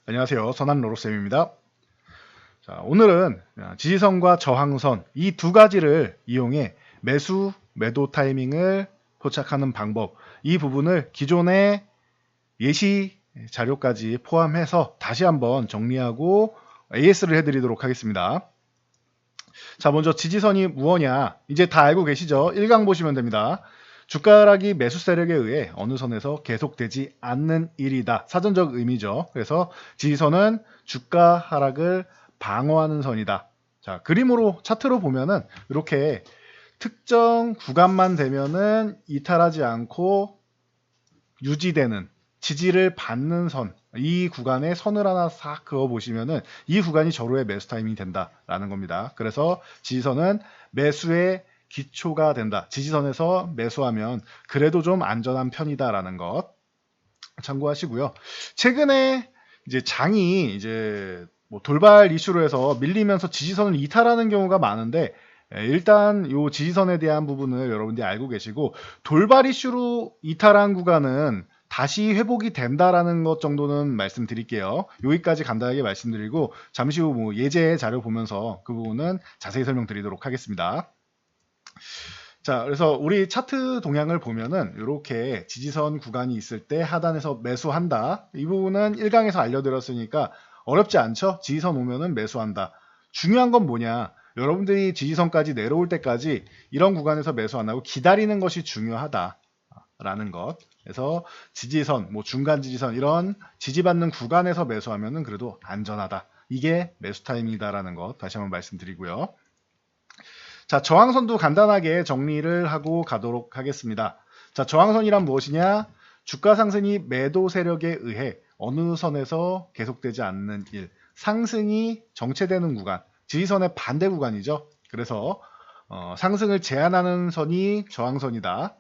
안녕하세요. 선한로로쌤입니다. 자, 오늘은 지지선과 저항선 이 두 가지를 이용해 매수, 매도 타이밍을 포착하는 방법, 이 부분을 기존의 예시 자료까지 포함해서 다시 한번 정리하고 AS를 해드리도록 하겠습니다. 자, 먼저 지지선이 무엇냐? 이제 다 알고 계시죠? 1강 보시면 됩니다. 주가락이 매수 세력에 의해 어느 선에서 계속되지 않는 일이다. 사전적 의미죠. 그래서 지지선은 주가 하락을 방어하는 선이다. 자, 그림으로 차트로 보면은 이렇게 특정 구간만 되면은 이탈하지 않고 유지되는 지지를 받는 선, 이 구간에 선을 하나 싹 그어 보시면은 이 구간이 절호의 매수 타이밍이 된다라는 겁니다. 그래서 지지선은 매수의 기초가 된다. 지지선에서 매수하면 그래도 좀 안전한 편이다라는 것 참고하시고요. 최근에 이제 장이 이제 뭐 돌발 이슈로 해서 밀리면서 지지선을 이탈하는 경우가 많은데 일단 요 지지선에 대한 부분을 여러분들이 알고 계시고 돌발 이슈로 이탈한 구간은 다시 회복이 된다라는 것 정도는 말씀드릴게요. 여기까지 간단하게 말씀드리고 잠시 후 뭐 예제 자료 보면서 그 부분은 자세히 설명드리도록 하겠습니다. 자, 그래서 우리 차트 동향을 보면은 이렇게 지지선 구간이 있을 때 하단에서 매수한다. 이 부분은 1강에서 알려드렸으니까 어렵지 않죠? 지지선 오면은 매수한다. 중요한 건 뭐냐? 여러분들이 지지선까지 내려올 때까지 이런 구간에서 매수 안 하고 기다리는 것이 중요하다라는 것. 그래서 지지선, 뭐 중간 지지선 이런 지지받는 구간에서 매수하면은 그래도 안전하다. 이게 매수 타임이다라는 것 다시 한번 말씀드리고요. 자, 저항선도 간단하게 정리를 하고 가도록 하겠습니다. 자, 저항선이란 무엇이냐? 주가 상승이 매도 세력에 의해 어느 선에서 계속되지 않는 일, 상승이 정체되는 구간, 지지선의 반대 구간이죠. 그래서 상승을 제한하는 선이 저항선이다.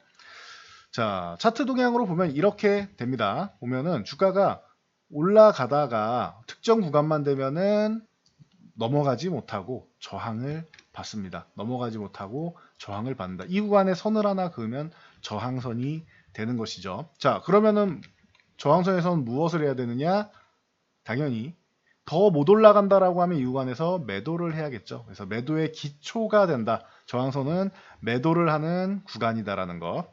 자, 차트 동향으로 보면 이렇게 됩니다. 보면은 주가가 올라가다가 특정 구간만 되면은 넘어가지 못하고 저항을 받습니다. 넘어가지 못하고 저항을 받는다. 이 구간에 선을 하나 그으면 저항선이 되는 것이죠. 자, 그러면은 저항선에서는 무엇을 해야 되느냐? 당연히 더 못 올라간다라고 하면 이 구간에서 매도를 해야겠죠. 그래서 매도의 기초가 된다. 저항선은 매도를 하는 구간이다라는 거.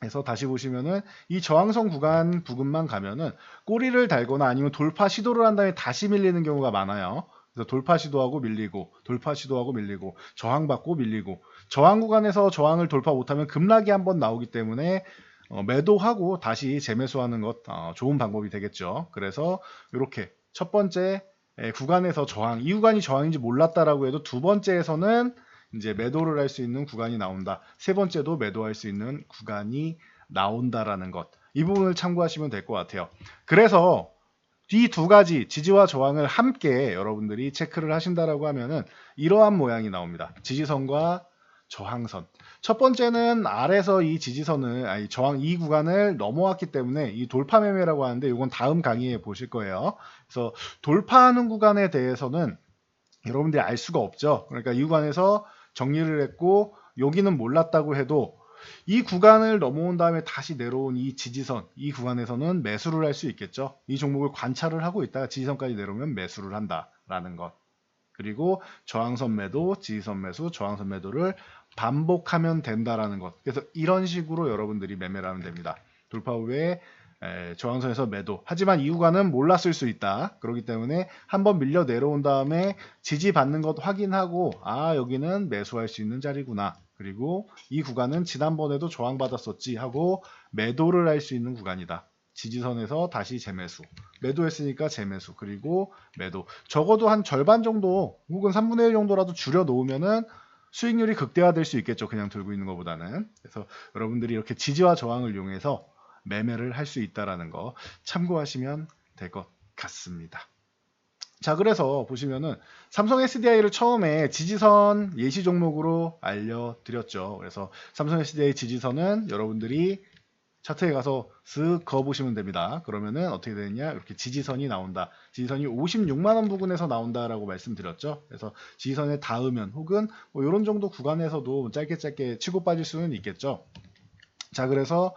그래서 다시 보시면은 이 저항선 구간 부근만 가면은 꼬리를 달거나 아니면 돌파 시도를 한 다음에 다시 밀리는 경우가 많아요. 그래서 돌파 시도하고 밀리고 돌파 시도하고 밀리고 저항받고 밀리고 저항 구간에서 저항을 돌파 못하면 급락이 한번 나오기 때문에 매도하고 다시 재매수하는 것 좋은 방법이 되겠죠. 그래서 이렇게 첫 번째 구간에서 저항, 이 구간이 저항인지 몰랐다라고 해도 두 번째에서는 이제 매도를 할 수 있는 구간이 나온다. 세 번째도 매도할 수 있는 구간이 나온다라는 것. 이 부분을 참고하시면 될 것 같아요. 그래서 이 두 가지 지지와 저항을 함께 여러분들이 체크를 하신다라고 하면은 이러한 모양이 나옵니다. 지지선과 저항선. 첫 번째는 아래서 이 지지선을 아니 저항 이 구간을 넘어왔기 때문에 이 돌파 매매라고 하는데 이건 다음 강의에 보실 거예요. 그래서 돌파하는 구간에 대해서는 여러분들이 알 수가 없죠. 그러니까 이 구간에서 정리를 했고 여기는 몰랐다고 해도 이 구간을 넘어온 다음에 다시 내려온 이 지지선, 이 구간에서는 매수를 할 수 있겠죠. 이 종목을 관찰을 하고 있다가 지지선까지 내려오면 매수를 한다라는 것. 그리고 저항선 매도, 지지선 매수, 저항선 매도를 반복하면 된다라는 것. 그래서 이런 식으로 여러분들이 매매를 하면 됩니다. 돌파 후에 저항선에서 매도. 하지만 이 구간은 몰랐을 수 있다. 그렇기 때문에 한번 밀려 내려온 다음에 지지받는 것 확인하고 여기는 매수할 수 있는 자리구나. 그리고 이 구간은 지난번에도 저항받았었지 하고 매도를 할 수 있는 구간이다. 지지선에서 다시 재매수. 매도했으니까 재매수. 그리고 매도. 적어도 한 절반 정도 혹은 3분의 1 정도라도 줄여 놓으면은 수익률이 극대화될 수 있겠죠. 그냥 들고 있는 것보다는. 그래서 여러분들이 이렇게 지지와 저항을 이용해서 매매를 할 수 있다라는 거 참고하시면 될 것 같습니다. 자, 그래서 보시면은 삼성 SDI를 처음에 지지선 예시 종목으로 알려드렸죠. 그래서 삼성 SDI 지지선은 여러분들이 차트에 가서 쓱 그어보시면 됩니다. 그러면은 어떻게 되느냐? 이렇게 지지선이 나온다. 지지선이 56만원 부근에서 나온다라고 말씀드렸죠. 그래서 지지선에 닿으면 혹은 뭐 이런 정도 구간에서도 짧게 치고 빠질 수는 있겠죠. 자, 그래서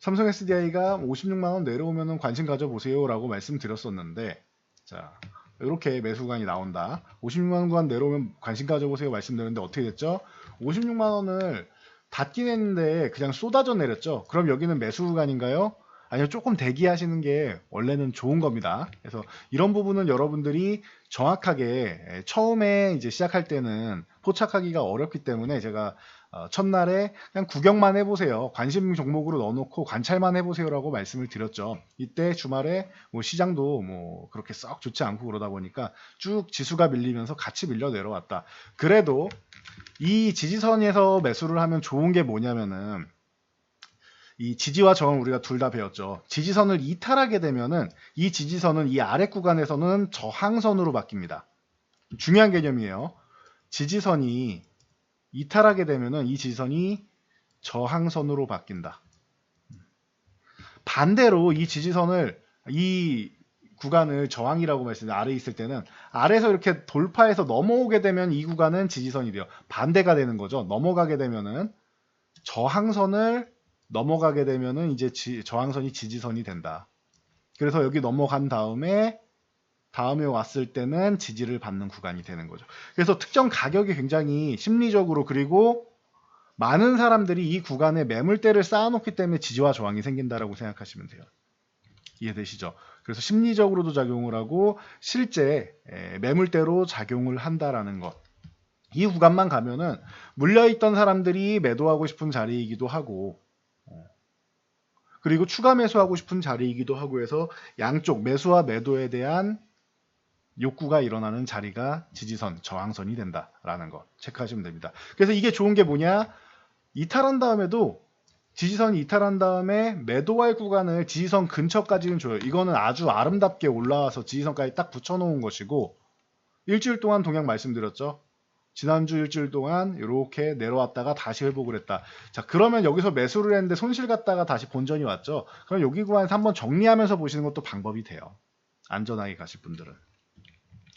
삼성 SDI가 56만 원 내려오면은 관심 가져보세요라고 말씀드렸었는데, 자, 이렇게 매수 구간이 나온다. 56만 원 구간 내려오면 관심 가져보세요 말씀드렸는데 어떻게 됐죠? 56만 원을 닫긴 했는데 그냥 쏟아져 내렸죠. 그럼 여기는 매수 구간인가요? 아니요, 조금 대기하시는 게 원래는 좋은 겁니다. 그래서 이런 부분은 여러분들이 정확하게 처음에 이제 시작할 때는 포착하기가 어렵기 때문에 제가 첫날에 그냥 구경만 해보세요. 관심 종목으로 넣어놓고 관찰만 해보세요라고 말씀을 드렸죠. 이때 주말에 뭐 시장도 뭐 그렇게 썩 좋지 않고 그러다 보니까 쭉 지수가 밀리면서 같이 밀려 내려왔다. 그래도 이 지지선에서 매수를 하면 좋은 게 뭐냐면은, 이 지지와 저항 우리가 둘 다 배웠죠. 지지선을 이탈하게 되면은 이 지지선은 이 아래 구간에서는 저항선으로 바뀝니다. 중요한 개념이에요. 지지선이 이탈하게 되면은 이 지지선이 저항선으로 바뀐다. 반대로 이 지지선을, 이 구간을 저항이라고 말씀드린 아래에 있을 때는 아래에서 이렇게 돌파해서 넘어오게 되면 이 구간은 지지선이 돼요. 반대가 되는 거죠. 넘어가게 되면은 저항선을 넘어가게 되면은 이제 저항선이 지지선이 된다. 그래서 여기 넘어간 다음에 왔을 때는 지지를 받는 구간이 되는 거죠. 그래서 특정 가격이 굉장히 심리적으로, 그리고 많은 사람들이 이 구간에 매물대를 쌓아놓기 때문에 지지와 저항이 생긴다라고 생각하시면 돼요. 이해되시죠? 그래서 심리적으로도 작용을 하고 실제 매물대로 작용을 한다라는 것. 이 구간만 가면은 물려있던 사람들이 매도하고 싶은 자리이기도 하고, 그리고 추가 매수하고 싶은 자리이기도 하고 해서 양쪽 매수와 매도에 대한 욕구가 일어나는 자리가 지지선, 저항선이 된다라는 거 체크하시면 됩니다. 그래서 이게 좋은 게 뭐냐? 이탈한 다음에도, 지지선이 이탈한 다음에 매도할 구간을 지지선 근처까지는 줘요. 이거는 아주 아름답게 올라와서 지지선까지 딱 붙여놓은 것이고, 일주일 동안 동향 말씀드렸죠. 지난주 일주일 동안 이렇게 내려왔다가 다시 회복을 했다. 자, 그러면 여기서 매수를 했는데 손실 갔다가 다시 본전이 왔죠. 그럼 여기 구간에서 한번 정리하면서 보시는 것도 방법이 돼요. 안전하게 가실 분들은.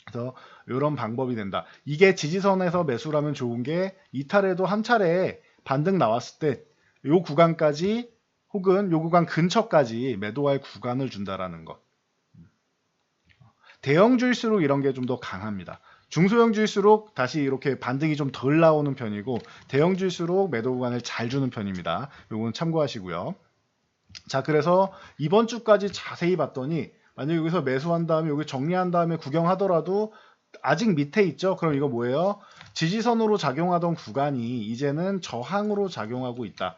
그래서 이런 방법이 된다. 이게 지지선에서 매수라면 좋은 게, 이탈에도 한 차례 반등 나왔을 때 이 구간까지 혹은 이 구간 근처까지 매도할 구간을 준다라는 것. 대형주일수록 이런 게 좀 더 강합니다. 중소형주일수록 다시 이렇게 반등이 좀 덜 나오는 편이고, 대형주일수록 매도 구간을 잘 주는 편입니다. 요건 참고하시고요. 자, 그래서 이번 주까지 자세히 봤더니 만약 여기서 매수한 다음에 여기 정리한 다음에 구경하더라도 아직 밑에 있죠? 그럼 이거 뭐예요? 지지선으로 작용하던 구간이 이제는 저항으로 작용하고 있다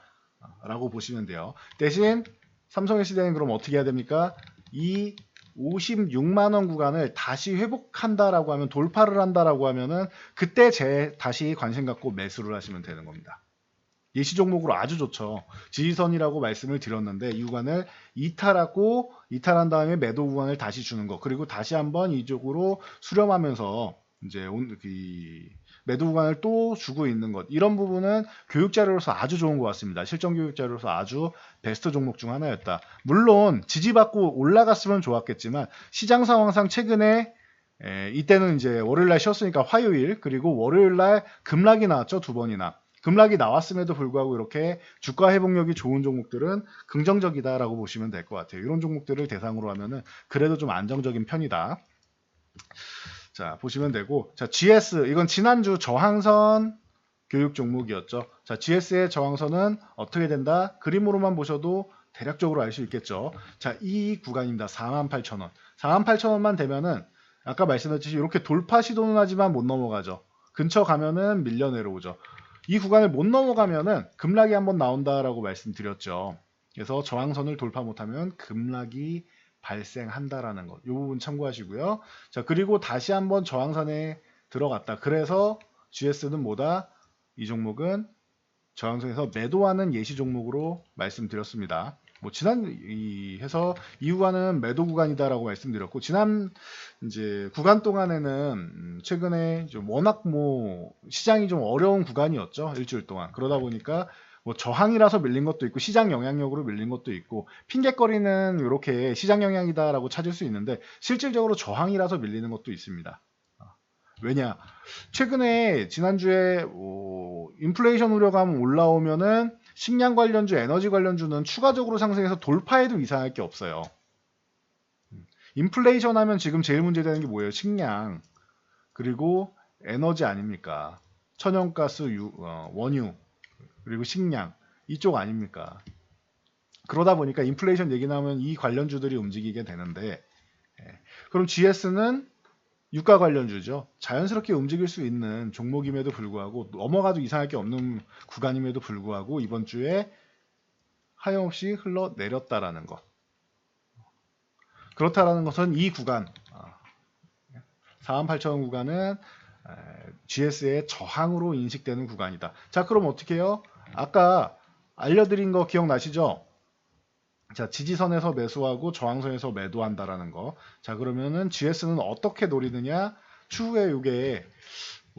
라고 보시면 돼요. 대신 삼성 SDI는 그럼 어떻게 해야 됩니까? 이 56만원 구간을 다시 회복한다라고 하면, 돌파를 한다라고 하면은 그때 다시 관심 갖고 매수를 하시면 되는 겁니다. 예시 종목으로 아주 좋죠. 지지선이라고 말씀을 드렸는데 이 구간을 이탈한 다음에 매도 구간을 다시 주는 거, 그리고 다시 한번 이쪽으로 수렴하면서 이제 매도 구간을 또 주고 있는 것, 이런 부분은 교육 자료로서 아주 좋은 것 같습니다. 실전 교육 자료로서 아주 베스트 종목 중 하나였다. 물론 지지받고 올라갔으면 좋았겠지만 시장 상황상 최근에 이때는 이제 월요일날 쉬었으니까 화요일, 그리고 월요일날 급락이 나왔죠. 두 번이나. 급락이 나왔음에도 불구하고 이렇게 주가 회복력이 좋은 종목들은 긍정적이다라고 보시면 될 것 같아요. 이런 종목들을 대상으로 하면은 그래도 좀 안정적인 편이다. 자, 보시면 되고, 자, GS, 이건 지난주 저항선 교육 종목이었죠. 자, GS의 저항선은 어떻게 된다? 그림으로만 보셔도 대략적으로 알 수 있겠죠. 자, 이 구간입니다. 48,000원. 48,000원만 되면은 아까 말씀드렸듯이 이렇게 돌파 시도는 하지만 못 넘어가죠. 근처 가면은 밀려 내려오죠. 이 구간을 못 넘어가면은 급락이 한번 나온다라고 말씀드렸죠. 그래서 저항선을 돌파 못하면 급락이 발생한다라는 것. 이 부분 참고하시고요. 자, 그리고 다시 한번 저항선에 들어갔다. 그래서 GS는 뭐다? 이 종목은 저항선에서 매도하는 예시 종목으로 말씀드렸습니다. 뭐 해서 이 구간은 매도 구간이다라고 말씀드렸고, 지난 이제 구간 동안에는 최근에 좀 워낙 뭐 시장이 좀 어려운 구간이었죠. 일주일 동안. 그러다 보니까 뭐 저항이라서 밀린 것도 있고 시장 영향력으로 밀린 것도 있고, 핑계거리는 이렇게 시장 영향이다라고 찾을 수 있는데 실질적으로 저항이라서 밀리는 것도 있습니다. 왜냐? 최근에 지난주에 인플레이션 우려감 올라오면은 식량 관련주, 에너지 관련주는 추가적으로 상승해서 돌파해도 이상할 게 없어요. 인플레이션 하면 지금 제일 문제되는 게 뭐예요? 식량, 그리고 에너지 아닙니까? 천연가스, 원유, 그리고 식량, 이쪽 아닙니까? 그러다 보니까 인플레이션 얘기 나오면 이 관련주들이 움직이게 되는데, 그럼 GS는 유가 관련주죠. 자연스럽게 움직일 수 있는 종목임에도 불구하고 넘어가도 이상할 게 없는 구간임에도 불구하고 이번 주에 하염없이 흘러내렸다라는 것. 그렇다라는 것은 이 구간 48,000원 구간은 GS의 저항으로 인식되는 구간이다. 자, 그럼 어떻게 해요? 아까 알려드린 거 기억나시죠? 자, 지지선에서 매수하고 저항선에서 매도한다라는 거. 자, 그러면은 GS는 어떻게 노리느냐? 추후에 이게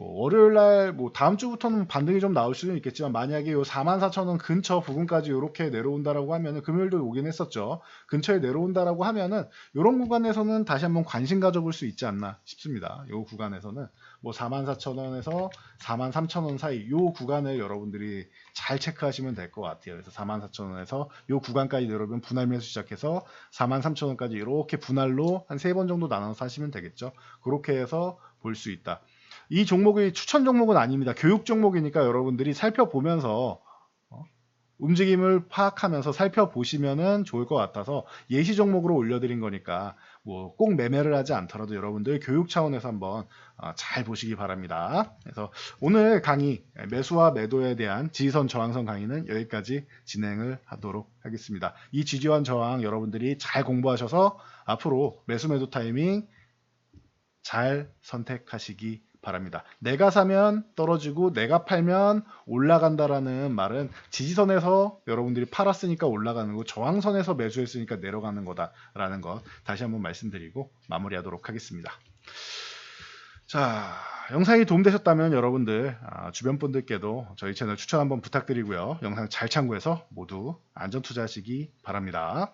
월요일 날 다음 주부터는 반등이 좀 나올 수는 있겠지만 만약에 요 44,000원 근처 부근까지 이렇게 내려온다라고 하면은 금요일도 오긴 했었죠. 근처에 내려온다라고 하면은 이런 구간에서는 다시 한번 관심 가져볼 수 있지 않나 싶습니다. 요 구간에서는 44,000원에서 43,000원 사이 요 구간을 여러분들이 잘 체크하시면 될 것 같아요. 그래서 44,000원에서 요 구간까지 내려오면 분할 매수 시작해서 43,000원까지 이렇게 분할로 한 3번 정도 나눠서 사시면 되겠죠. 그렇게 해서 볼 수 있다. 이 종목이 추천 종목은 아닙니다. 교육 종목이니까 여러분들이 살펴보면서 움직임을 파악하면서 살펴보시면 좋을 것 같아서 예시 종목으로 올려드린 거니까 꼭 매매를 하지 않더라도 여러분들 교육 차원에서 한번 잘 보시기 바랍니다. 그래서 오늘 강의 매수와 매도에 대한 지지선 저항선 강의는 여기까지 진행을 하도록 하겠습니다. 이 지지와 저항 여러분들이 잘 공부하셔서 앞으로 매수 매도 타이밍 잘 선택하시기 바랍니다. 내가 사면 떨어지고 내가 팔면 올라간다라는 말은 지지선에서 여러분들이 팔았으니까 올라가는 거, 저항선에서 매수했으니까 내려가는 거다라는 것 다시 한번 말씀드리고 마무리하도록 하겠습니다. 자, 영상이 도움되셨다면 여러분들 주변 분들께도 저희 채널 추천 한번 부탁드리고요. 영상 잘 참고해서 모두 안전 투자하시기 바랍니다.